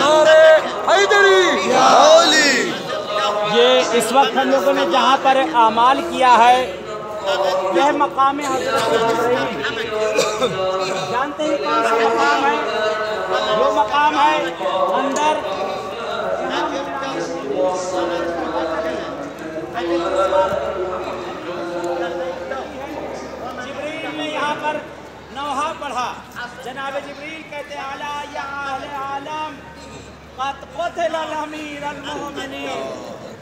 नारे हैदरी या अली। ये इस वक्त हम लोगों ने जहाँ पर आमाल किया है यह मकाम हज़रत जिब्रील, जानते हैं कौन सा मकाम है? वो मकाम है अंदर जिब्रील ने यहाँ पर नौहा पढ़ा। जनाब जिब्रील कहते आला या अहले आलम क़द क़ुतिल अमीर अल-मोमिनीन,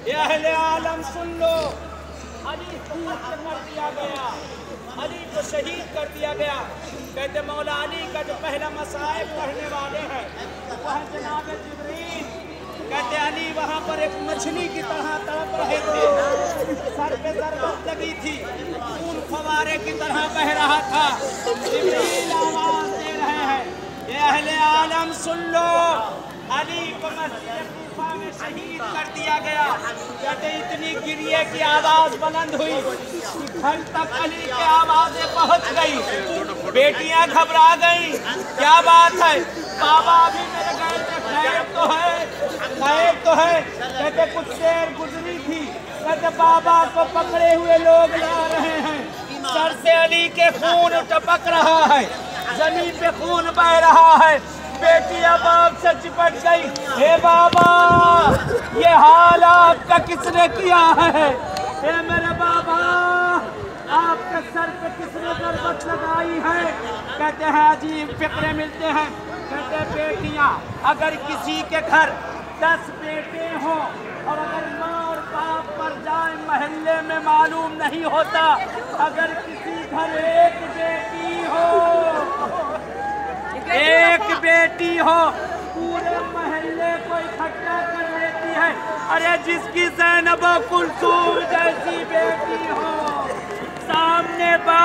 ये अहले आलम सुन लो, अली शहीद कर दिया गया, अली को शहीद कर दिया गया। कहते मौला अली का जो पहला मसाइब पढ़ने वाले हैं वह जनाब जिब्रील। कहते अली वहाँ पर एक मछली की तरह तड़प रहे थे, सर पे ज़रबत लगी थी, खून फवारे की तरह बह रहा था। जिब्रील आवाज़ दे रहे हैं ये अहले आलम सुन लो, अली को मस्जिद कूफा में शहीद कर दिया गया। कहते इतनी गिरिए की आवाज़ बुलंद हुई कि घर तक अली की आवाज़ें पहुँच गई। बेटियां घबरा गईं, क्या बात है बाबा अभी मेरे घर में खैर तो है, खैर तो है। कहते कुछ देर गुजरी थी, कहते बाबा को पकड़े हुए लोग ला रहे हैं, सर से अली के खून टपक रहा है, जमीन पे खून बह रहा है। बेटियां बाप से चिपट गई, हे बाबा ये हाल आपका किसने किया है? हे मेरे बाबा आपके सर पे किसने ज़रबत लगाई है? कहते हैं अजीब फिक्रे मिलते हैं। कहते बेटियां अगर किसी के घर 10 बेटे हों और अगर माँ और बाप पर जाए महल्ले में मालूम नहीं होता, अगर किसी घर एक बेटी हो पूरे महल्ले को इकट्ठा कर लेती है। अरे जिसकी ज़ैनब कुलसूम जैसी बेटी हो सामने